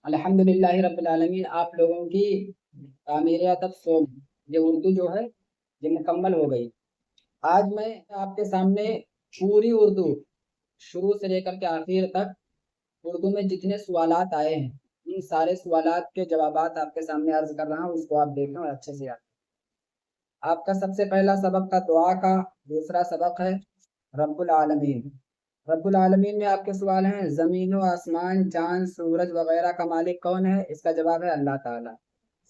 अल्हम्दुलिल्लाह रब्बिल आलमीन। आप लोगों की तामीर अदब सोम ये उर्दू जो है ये मुकम्मल हो गई। आज मैं आपके सामने पूरी उर्दू शुरू से लेकर के आखिर तक उर्दू में जितने सवालात आए हैं इन सारे सवालात के जवाबात आपके सामने अर्ज कर रहा हूँ। उसको आप देखें और अच्छे से याद। आपका सबसे पहला सबक था दुआ का, दूसरा सबक है रब्बुल आलमीन। रब्बुल आलमीन में आपके सवाल हैं ज़मीन व आसमान, चांद, सूरज वगैरह का मालिक कौन है? इसका जवाब है अल्लाह ताला।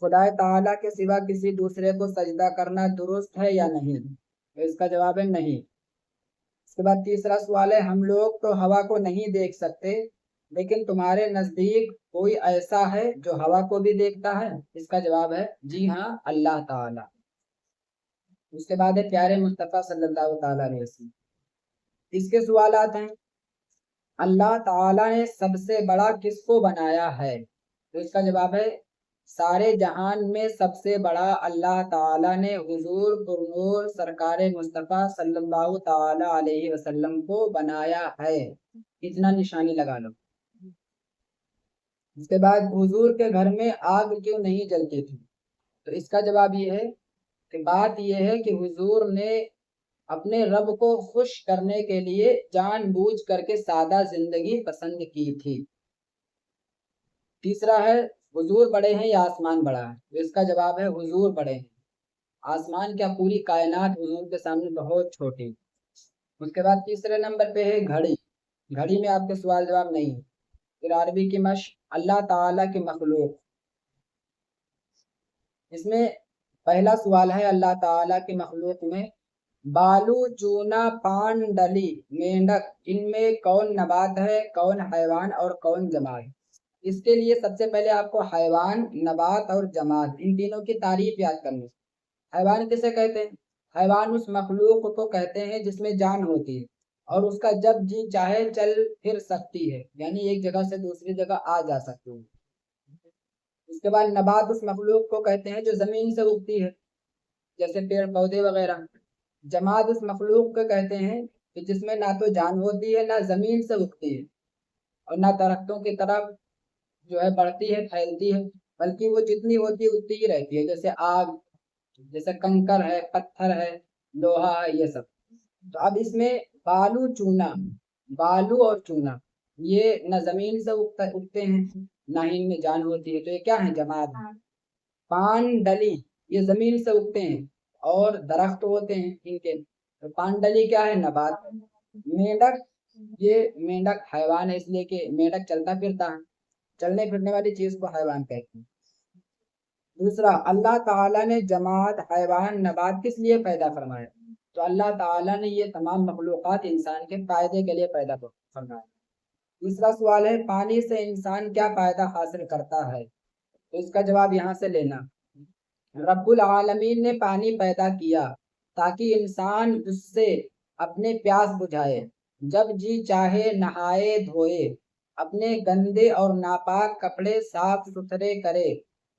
खुदाए ताला के सिवा किसी दूसरे को सजदा करना दुरुस्त है या नहीं? तो इसका जवाब है नहीं। इसके बाद तीसरा सवाल है हम लोग तो हवा को नहीं देख सकते, लेकिन तुम्हारे नजदीक कोई ऐसा है जो हवा को भी देखता है? इसका जवाब है जी हाँ, अल्लाह ताला। उसके बाद है प्यारे मुस्तफ़ा सल्लल्लाहु ताला अलैहि वसल्लम। इसके सवालात हैं अल्लाह ताला ने सबसे बड़ा किसको बनाया है? तो इसका जवाब है सारे जहान में सबसे बड़ा अल्लाह ताला ने हुजूर पुरनूर सरकार मुस्तफ़ा सल्लल्लाहु ताला अलैहि वसल्लम को बनाया है। इतना निशानी लगा लो। उसके बाद हुजूर के घर में आग क्यों नहीं जलती थी? तो इसका जवाब ये है कि बात यह है कि हुजूर ने अपने रब को खुश करने के लिए जानबूझ करके सादा जिंदगी पसंद की थी। तीसरा है हुजूर बड़े हैं या आसमान बड़ा है? तो इसका जवाब है हुजूर बड़े हैं। आसमान क्या पूरी कायनात हुजूर के सामने बहुत छोटी। उसके बाद तीसरे नंबर पे है घड़ी। घड़ी में आपके सवाल जवाब नहीं है। फिर अरबी की मश्क अल्लाह ताला की मखलूक। इसमें पहला सवाल है अल्लाह ताला की मखलूक में बालू, चूना, पान, डली, मेंढक इनमें कौन नबात है, कौन हैवान और कौन जमात? इसके लिए सबसे पहले आपको हैवान, नबात और जमात इन तीनों की तारीफ याद करनी। हैवान किसे कहते हैं? हैवान उस मखलूक को कहते हैं जिसमें जान होती है और उसका जब जी चाहे चल फिर सकती है, यानी एक जगह से दूसरी जगह आ जा सकती है। उसके बाद नबात उस मखलूक को कहते हैं जो जमीन से उगती है, जैसे पेड़ पौधे वगैरह। जमात उस मखलूक को कहते हैं कि जिसमें ना तो जान होती है ना जमीन से उगती है और ना दरख्तों की तरफ जो है बढ़ती है फैलती है, बल्कि वो जितनी होती है उतनी ही रहती है, जैसे आग, जैसे कंकर है, पत्थर है, लोहा है, ये सब। तो अब इसमें बालू चूना, बालू और चूना ये न जमीन से उगते हैं ना ही इनमें जान होती है, तो ये क्या है? जमात। पान डली ये जमीन से उगते हैं और दरख्त होते हैं इनके, तो पान डली क्या है? नबात। मेंढक ये मेंढक हैवान है, इसलिए कि मेंढक चलता फिरता है, चलने फिरने वाली चीज को हैवान कहते हैं। दूसरा अल्लाह ताला ने जमात, हैवान, नबात किस लिए पैदा फरमाया? तो अल्लाह ताला ने ये तमाम मखलूक़ात इंसान के फायदे के लिए पैदा फरमाया। तीसरा सवाल है पानी से इंसान क्या फायदा हासिल करता है? तो इसका जवाब यहाँ से लेना। रब्बुल आलमीन ने पानी पैदा किया ताकि इंसान उससे अपने प्यास बुझाए, जब जी चाहे नहाए धोए, अपने गंदे और नापाक कपड़े साफ सुथरे करे,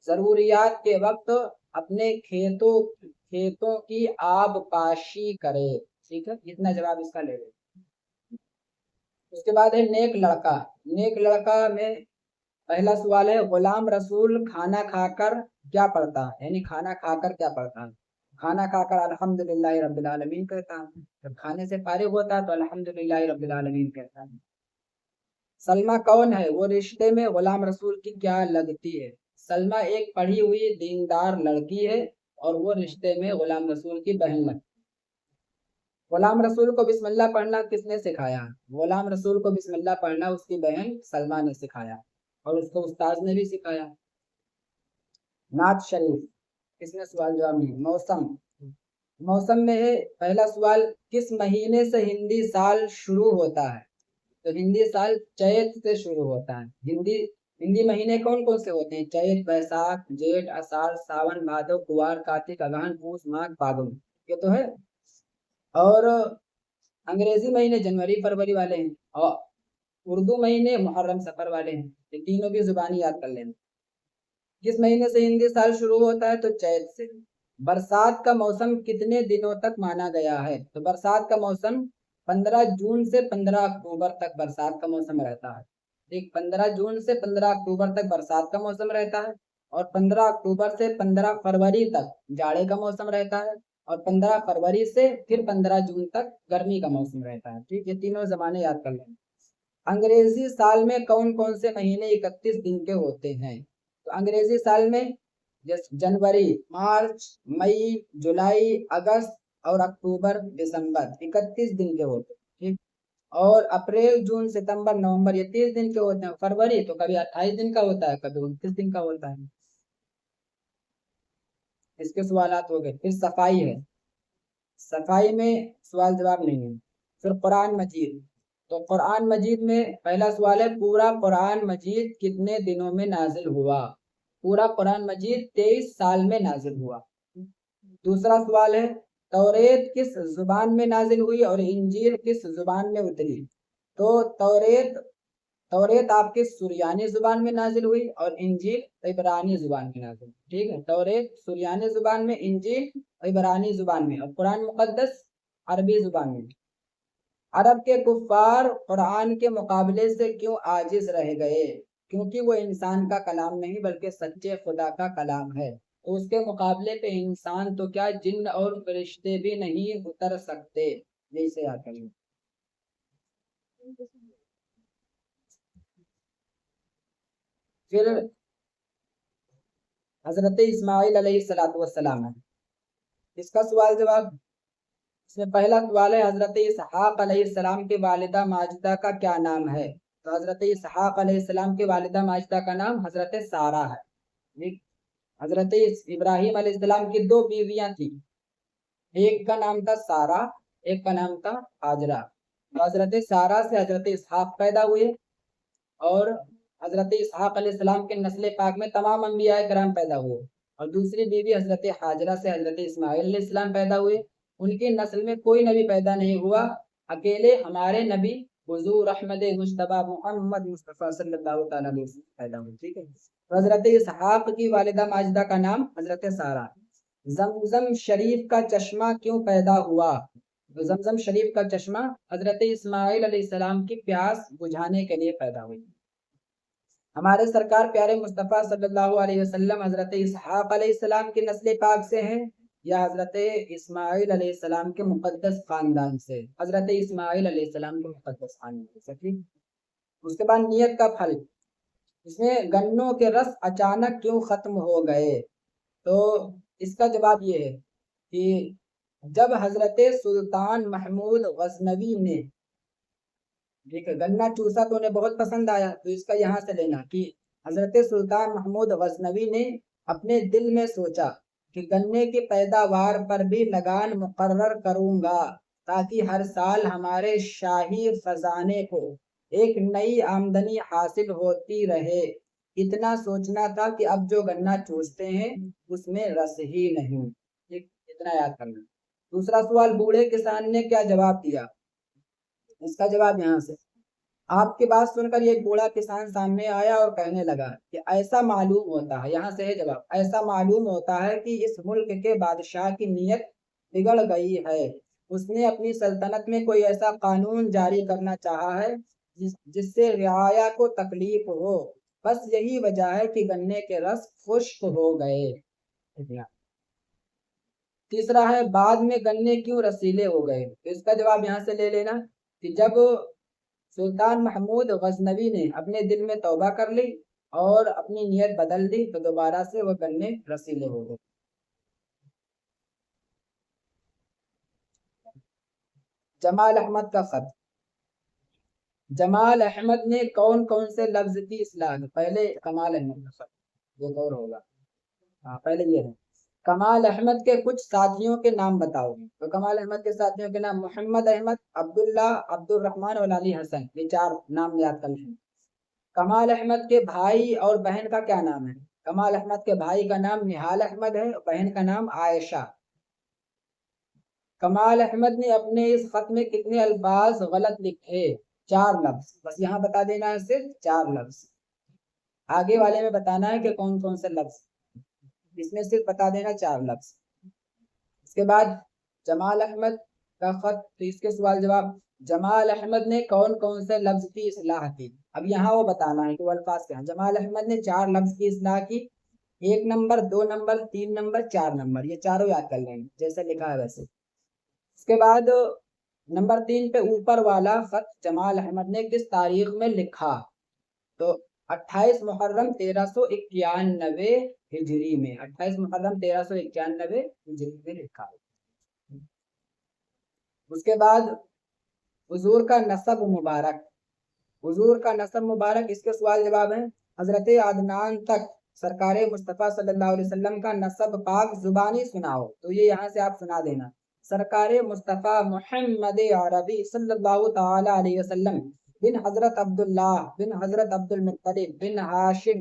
जरूरियात के वक्त अपने खेतों खेतों की आबपाशी करे। ठीक है, इतना जवाब इसका ले ले। उसके बाद है नेक लड़का। नेक लड़का में पहला सवाल है गुलाम रसूल खाना खाकर क्या पढ़ता है? यानी खाना खाकर क्या पढ़ता है? खाना खाकर अल्हम्दुलिल्लाह रब्बिल आलमीन कहता है। जब खाने से फारिग होता है तो अल्हम्दुलिल्लाह रब्बिल आलमीन कहता है। सलमा कौन है? वो रिश्ते में गुलाम रसूल की क्या लगती है? सलमा एक पढ़ी हुई दीनदार लड़की है और वो रिश्ते में गुलाम रसूल की बहन लगती है। गुलाम रसूल को बिस्मिल्लाह पढ़ना किसने सिखाया? गुलाम रसूल को बिस्मिल्लाह पढ़ना उसकी बहन सलमा ने सिखाया और उसको उस्ताद ने भी सिखाया। नात शरीफ किसने सवाल जवाब नहीं। मौसम, मौसम में है पहला सवाल किस महीने से हिंदी साल शुरू होता है? तो हिंदी साल चैत से शुरू होता है। हिंदी हिंदी महीने कौन कौन से होते हैं? चैत, बैसाख, जेठ, आषाढ़, सावन, भादो, कुवार, कार्तिक, अगहन, पूस, माघ, फागुन, ये तो है। और अंग्रेजी महीने जनवरी फरवरी वाले हैं और उर्दू महीने मुहर्रम सफर वाले हैं। ये तीनों की जुबानी याद कर लेना। किस महीने से हिंदी साल शुरू होता है? तो चैत से। बरसात का मौसम कितने दिनों तक माना गया है? तो बरसात का मौसम 15 जून से 15 अक्टूबर तक बरसात का मौसम रहता है। ठीक, 15 जून से 15 अक्टूबर तक बरसात का मौसम रहता है, और 15 अक्टूबर से 15 फरवरी तक जाड़े का मौसम रहता है, और 15 फरवरी से फिर 15 जून तक गर्मी का मौसम रहता है। ठीक, ये तीनों जमाने याद कर लें। अंग्रेजी साल में कौन कौन से महीने 31 दिन के होते हैं? तो अंग्रेजी साल में जैसे जनवरी, मार्च, मई, जुलाई, अगस्त और अक्टूबर, दिसंबर 31 दिन के होते हैं। ठीक, और अप्रैल, जून, सितंबर, नवंबर ये 30 दिन के होते हैं। फरवरी तो कभी 28 दिन का होता है, कभी 29 दिन का होता है। इसके सवालात हो गए। फिर सफाई है, सफाई में सवाल जवाब नहीं है। फिर कुरान मजीद, तो कुरान मजीद में पहला सवाल है, पूरा कुरान मजीद कितने दिनों में नाजिल हुआ? पूरा कुरान मजीद 23 साल में नाजिल हुआ। दूसरा सवाल है, तौरेत किस जुबान में नाजिल हुई और इंजील किस जुबान में उतरी? तो तौरेत तौरेत आपके सुरयानी जुबान में नाजिल हुई और इंजील इब्रानी जुबान में नाजिल। ठीक है, तौरेत सुरयानी जुबान में, इंजील इब्रानी जुबान में, और कुरान मुकद्दस अरबी जुबान में। अरब के कुफ्फार कुरान के मुकाबले से क्यों आजिज रह गए? क्योंकि वो इंसान का कलाम नहीं बल्कि सच्चे खुदा का कलाम है, तो उसके मुकाबले पे इंसान तो क्या, जिन्न और फरिश्ते भी नहीं उतर सकते। जैसे याद करिए। फिर हजरत इस्माइल अलैहिस्सलाम है, इसका सवाल जवाब। इसमें पहला सवाल है, हजरत इसहाक अलैहिस्सलाम की वालिदा माजिदा का क्या नाम है? तो हजरत इसहाक अलैहिस्सलाम की वालिदा माजिदा का नाम हजरत सारा है। ठीक, हजरत इब्राहिम अलैहिस्सलाम की दो बीवियां थी, एक का नाम था सारा, एक का नाम था हाजरा। तो हजरत सारा से हजरत इसहाक पैदा हुए, और हजरत इसहाक अलैहिस्सलाम के नस्ल पाक में तमाम अंबिया कराम पैदा हुए, और दूसरी बीवी हजरत हाजरा से हजरत इस्माइल अलैहिस्सलाम पैदा हुए। उनकी नस्ल में कोई नबी पैदा नहीं हुआ, अकेले हमारे नबी हुजूर अहमद मुश्तबा मोहम्मद मुस्तफ़ा सल्लल्लाहु अलैहि वसल्लम पैदा हुए। ठीक है, तो हजरत इसहाक की वालिदा माजिदा का नाम हजरत सारा। जमजम शरीफ का चश्मा क्यों पैदा हुआ? तो जमजम शरीफ का चश्मा हजरत इस्माइल अलैहिस्सलाम की प्यास बुझाने के लिए पैदा हुई। हमारे सरकार प्यारे मुस्तफ़ा सल्लल्लाहु अलैहि वसल्लम हजरत इसहाक अलैहिस्सलाम की नस्ल पाक से हैं, या हजरत इस्माइल अलैहिस्सलाम के मुकद्दस खानदान से? हजरत इस्माइल अलैहिस्सलाम के मुकद्दस खानदान से। ठीक, उसके बाद नियत का फल, इसमें गन्नों के रस अचानक क्यों खत्म हो गए? तो इसका जवाब ये है कि जब हजरत सुल्तान महमूद गजनवी ने, ठीक है, गन्ना चूसा तो उन्हें बहुत पसंद आया, तो इसका यहाँ से लेना कि हजरत सुल्तान महमूद गजनवी ने अपने दिल में सोचा कि गन्ने की पैदावार पर भी लगान मुकर्रर करूंगा, ताकि हर साल हमारे शाही खजाने को एक नई आमदनी हासिल होती रहे। इतना सोचना था कि अब जो गन्ना चूसते हैं उसमें रस ही नहीं। ठीक, इतना याद करना। दूसरा सवाल, बूढ़े किसान ने क्या जवाब दिया? इसका जवाब यहाँ से, आपकी बात सुनकर ये बूढ़ा किसान सामने आया और कहने लगा कि ऐसा मालूम होता है, यहाँ से है जवाब, ऐसा मालूम होता है कि इस मुल्क के बादशाह की नीयत बिगड़ गई है। उसने अपनी सल्तनत में कोई ऐसा कानून जारी करना चाहा है जिससे रियाया को तकलीफ हो। बस यही वजह है कि गन्ने के रस खुश्क हो गए। तीसरा है, बाद में गन्ने क्यों रसीले हो गए? तो इसका जवाब यहाँ से ले लेना कि जब सुल्तान महमूद गजनवी ने अपने दिल में तौबा कर ली और अपनी नीयत बदल दी, तो दोबारा से वह गन्ने रसीले हो गए। जमाल अहमद का खत, जमाल अहमद ने कौन कौन से लफ्ज की इस्लाह? पहले कमाल अहमद का खत, ये और होगा। हाँ, पहले ये है, कमाल अहमद के कुछ साथियों के नाम बताओ। तो कमाल अहमद के साथियों के नाम, मोहम्मद अहमद, अब्दुल्ला, अब्दुल रहमान और अली हसन, ये चार नाम याद कर लें। कमाल अहमद के भाई और बहन का क्या नाम है? कमाल अहमद के भाई का नाम निहाल अहमद है, बहन का नाम आयशा। कमाल अहमद ने अपने इस खत में कितने अल्फाज गलत लिखे? 4 लफ्ज, बस यहाँ बता देना है, सिर्फ 4 लफ्ज। आगे वाले में बताना है कि कौन कौन से लफ्ज, इसमें सिर्फ बता देना 4 लफ्ज। इसके बाद जमाल अहमद का खत, तो इसके सवाल जवाब, जमाल अहमद ने कौन कौन से लफ्ज की इस्लाह की? اب یہاں وہ بتانا ہے کہ وہ الفاظ کیا ہیں۔ جمال احمد نے 4 لفظ کی اصلاح کی، 1 نمبر، 2 نمبر، 3 نمبر، 4 نمبر، یہ چاروں یاد کر لیں گے جیسے لکھا ہے ویسے۔ اس کے بعد نمبر 3 پہ اوپر والا خط جمال احمد نے کس تاریخ میں لکھا؟ تو 28 محرم 1391 ہجری میں، 28 محرم 1391 ہجری میں لکھا۔ اس کے بعد حضور کا نسب مبارک، حضور کا نسب مبارک، اس کے سوال جواب ہیں۔ حضرت عدنان تک سرکار مصطفیٰ صلی اللہ علیہ وسلم کا نسب پاک زبانی سناؤ، تو یہ یہاں سے آپ سنا دینا۔ سرکار مصطفیٰ محمد عربی صلی اللہ تعالی علیہ وسلم بن حضرت عبداللہ بن حضرت عبد المطلب بن ہاشم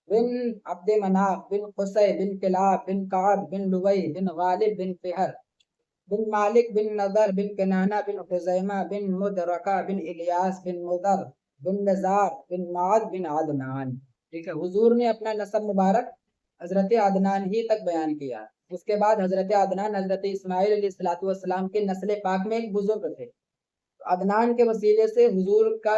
بن عبد مناف بن قصی بن کلاب بن کعب بن لوی بن غالب بن فہر بن مالک بن نضر بن کنانہ بن خزیمہ بن مدرکہ بن الیاس بن مضر بن نزار بن معد بن عدنان۔ ٹھیک ہے، حضور نے اپنا نسب مبارک حضرت عدنان ہی تک بیان کیا۔ اس کے بعد حضرت عدنان حضرت اسماعیل علیہ السلام کے نسل پاک میں ایک بزرگ تھے، عدنان کے وسیلے سے حضور کا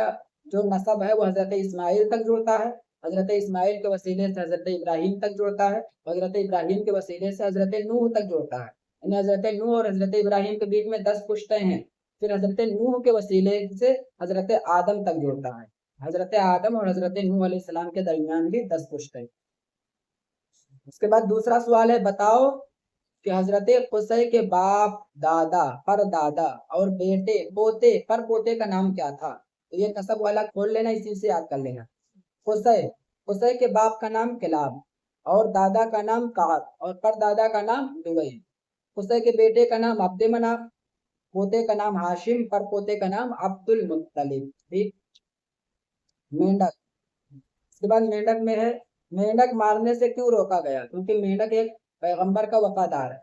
جو نسب ہے وہ حضرت اسماعیل تک جڑتا ہے، حضرت اسماعیل کے وسیلے سے حضرت ابراہیم تک جڑتا ہے، حضرت ابراہیم کے وسیلے سے حضرت نوح تک جڑتا ہے، یعنی حضرت نوح اور حضرت ابراہیم کے بیچ میں 10 پشتیں ہیں، پھر حضرت نوح کے وسیلے سے حضرت آدم تک جڑتا ہے، حضرت آدم اور حضرت نوح علیہ السلام کے درمیان بھی 10 پشتیں۔ اس کے بعد دوسرا سوال ہے، بتاؤ کہ حضرت قصی کے باپ، دادا، پر دادا اور بیٹے، پوتے، پر پوتے کا نام کیا تھا؟ تو یہ نسب والا کھول لینا، اسی سے یاد کر لینا۔ قصی کے باپ کا نام کلاب اور دادا کا نام کعب اور پر دادا کا نام لوی۔ قصی کے بیٹے کا نام عبد مناف، پوتے کا نام ہاشم، پر پوتے کا نام عبد المطلب۔ ٹھیک، مینڈک، اس کے بعد مینڈک میں ہے، مینڈک مارنے سے کیوں روکا گیا؟ کیونکہ مینڈک ایک پیغمبر کا وفادار ہے۔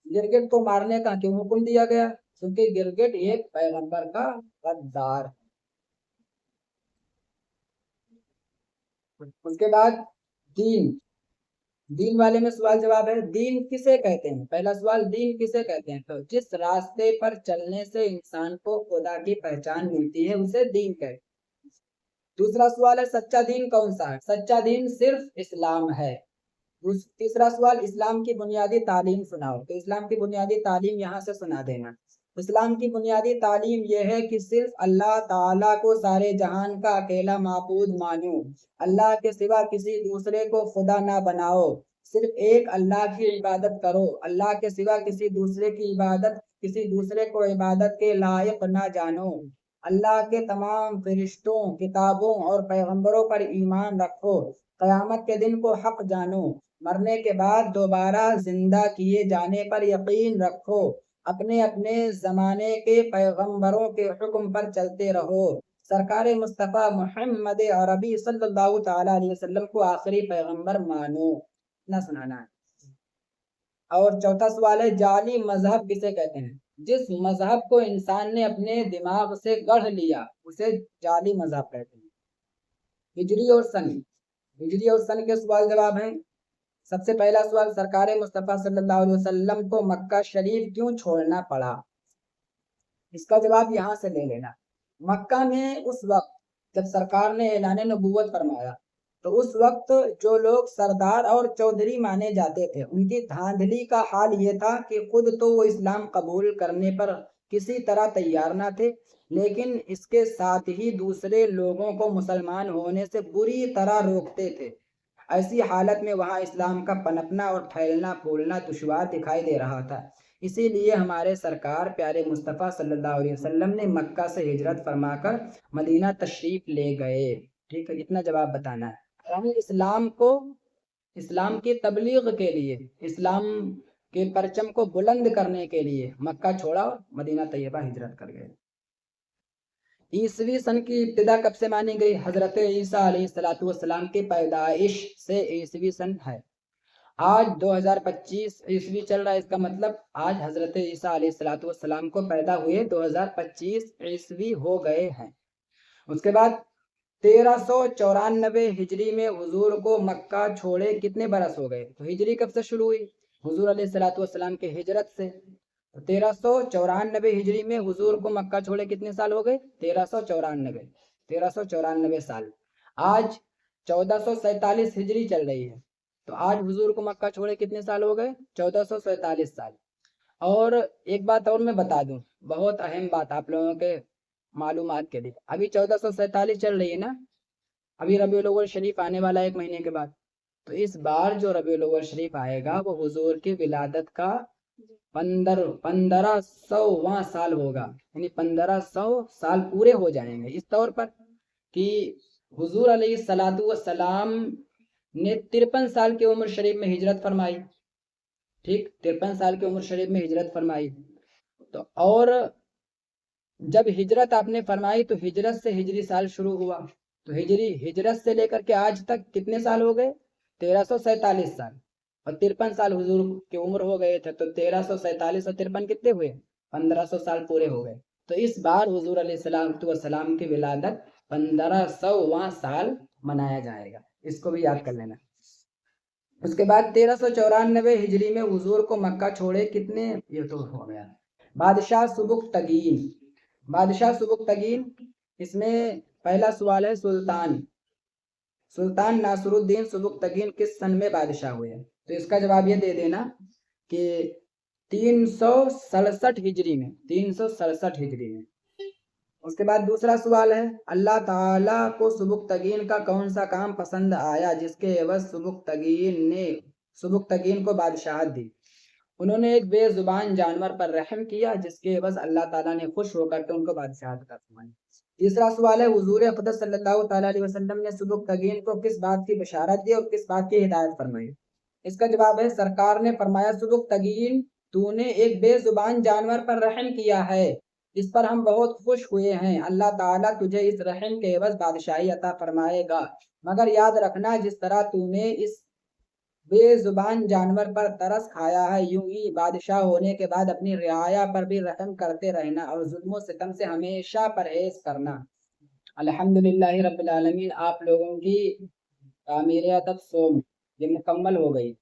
گرگٹ کو مارنے کا کیوں حکم دیا گیا؟ کیونکہ گرگٹ ایک پیغمبر کا غدار۔ اس کے بعد دین والے میں سوال جواب ہے، دین کسے کہتے ہیں؟ پہلا سوال، دین کسے کہتے ہیں؟ تو جس راستے پر چلنے سے انسان کو خدا کی پہچان ملتی ہے اسے دین کہتے ہیں۔ دوسرا سوال ہے، سچا دین کون سا ہے؟ سچا دین صرف اسلام ہے۔ تیسرا سوال، اسلام کی بنیادی تعلیم سناؤ، تو اسلام کی بنیادی تعلیم یہاں سے سنا دینا۔ اسلام کی بنیادی تعلیم یہ ہے کہ صرف اللہ تعالیٰ کو سارے جہان کا اکیلا معبود مانو، اللہ کے سوا کسی دوسرے کو خدا نہ بناؤ، صرف ایک اللہ کی عبادت کرو، اللہ کے سوا کسی دوسرے کو عبادت کے لائق نہ جانو، اللہ کے تمام فرشتوں، کتابوں اور پیغمبروں پر ایمان رکھو، قیامت کے دن کو حق جانو، مرنے کے بعد دوبارہ زندہ کیے جانے پر یقین رکھو، اپنے اپنے زمانے کے پیغمبروں کے حکم پر چلتے رہو، سرکار مصطفیٰ محمد عربی صلی اللہ تعالی علیہ وسلم کو آخری پیغمبر مانو۔ نہ سنانا ہے۔ اور چوتھا سوال ہے، جعلی مذہب کسے کہتے ہیں؟ جس مذہب کو انسان نے اپنے دماغ سے گڑھ لیا اسے جعلی مذہب کہتے ہیں۔ ہجری اور سن کے سوال جواب ہیں۔ سب سے پہلا سوال، سرکار مصطفیٰ صلی اللہ علیہ وسلم کو مکہ شریف کیوں چھوڑنا پڑا؟ اس کا جواب یہاں سے لے لینا۔ مکہ میں اس وقت جب سرکار نے اعلان نبوت فرمایا تو اس وقت جو لوگ سردار اور چودھری مانے جاتے تھے ان کی دھاندلی کا حال یہ تھا کہ خود تو وہ اسلام قبول کرنے پر کسی طرح تیار نہ تھے، لیکن اس کے ساتھ ہی دوسرے لوگوں کو مسلمان ہونے سے بری طرح روکتے تھے۔ ایسی حالت میں وہاں اسلام کا پنپنا اور پھیلنا پھولنا دشوار دکھائی دے رہا تھا، اسی لیے ہمارے سرکار پیارے مصطفیٰ صلی اللہ علیہ وسلم نے مکہ سے ہجرت فرما کر مدینہ تشریف لے گئے۔ ٹھیک ہے، اتنا جواب بتانا ہے۔ یعنی اسلام کی تبلیغ کے لیے، اسلام کے پرچم کو بلند کرنے کے لیے مکہ چھوڑا اور مدینہ طیبہ ہجرت کر گئے۔ عیسوی سن کی ابتدا کب سے مانی گئی؟ حضرت عیسیٰ علیہ السلام کی پیدائش سے عیسوی سن ہے۔ آج 2025 عیسوی چل رہا ہے، اس کا مطلب آج حضرت عیسیٰ علیہ السلام کو پیدا ہوئے 2025 عیسوی ہو گئے ہیں۔ اس کے بعد 1394 ہجری میں حضور کو مکہ چھوڑے کتنے برس ہو گئے؟ تو ہجری کب سے شروع ہوئی؟ حضور علیہ السلام کے ہجرت سے۔ 1394 ہجری میں حضور کو مکہ چھوڑے کتنے سال ہو گئے؟ 1394۔ 1394 سال۔ آج 1447 ہجری چل رہی ہے، تو آج حضور کو مکہ چھوڑے کتنے سال ہو گئے؟ 1447 سال۔ اور ایک بات اور میں بتا دوں، بہت اہم بات آپ لوگوں کے معلومات کے لیے، ابھی 1447 چل رہی ہے نا، ابھی ربیع الاول شریف آنے والا ہے 1 مہینے کے بعد، تو اس بار جو ربیع الاول شریف آئے گا وہ حضور کی ولادت کا 1500واں سال ہوگا، یعنی 1500 سال پورے ہو جائیں گے، اس طور پر کہ حضور علیہ الصلوۃ والسلام نے 53 سال کی عمر شریف میں ہجرت فرمائی، ٹھیک، 53 سال کی عمر شریف میں ہجرت فرمائی، تو اور جب ہجرت آپ نے فرمائی تو ہجرت سے ہجری سال شروع ہوا، تو ہجرت سے لے کر کے آج تک کتنے سال ہو گئے؟ 1347 سال، اور 53 سال حضور کی عمر ہو گئے تھے، تو 1347 اور 53 کتنے ہوئے؟ 1500 سال پورے ہو گئے، تو اس بار حضور علیہ السلام کی ولادت 1500واں سال منایا جائے گا، اس کو بھی یاد کر لینا۔ اس کے بعد 1394 ہجری میں حضور کو مکہ چھوڑے کتنے، یہ تو ہو گیا، بادشاہ سبکتگین۔ بادشاہ سبکتگین، اس میں پہلا سوال ہے سلطان ناصر الدین سبکتگین کس سن میں بادشاہ ہوئے؟ تو اس کا جواب یہ دے دینا کہ 367 ہجری میں، 367 ہجری میں۔ اس کے بعد دوسرا سوال ہے، اللہ تعالیٰ کو سبکتگین کا کون سا کام پسند آیا جس کے عوض سبکتگین کو بادشاہت دی؟ انہوں نے ایک بے زبان جانور پر رحم کیا جس کے عوض اللہ تعالیٰ نے خوش ہو کر کے ان کو بادشاہت کا فرمایا۔ تیسرا سوال ہے، حضور اقدس صلی اللہ تعالیٰ علیہ وسلم نے سبکتگین کو کس بات کی بشارت دی اور کس بات کی ہدایت فرمائی؟ اس کا جواب ہے، سرکار نے فرمایا، سبکتگین تو نے ایک بے زبان جانور پر رحم کیا ہے، اس پر ہم بہت خوش ہوئے ہیں، اللہ تعالیٰ تجھے اس رحم کے عوض بادشاہی عطا فرمائے گا، مگر یاد رکھنا جس طرح تو نے اس بے زبان جانور پر ترس کھایا ہے، یوں ہی بادشاہ ہونے کے بعد اپنی رعایا پر بھی رحم کرتے رہنا اور ظلم و ستم سے ہمیشہ پرہیز کرنا۔ الحمدللہ رب العالمین، آپ لوگوں کی تعمیر ادب سوم یہ مکمل ہو گئی۔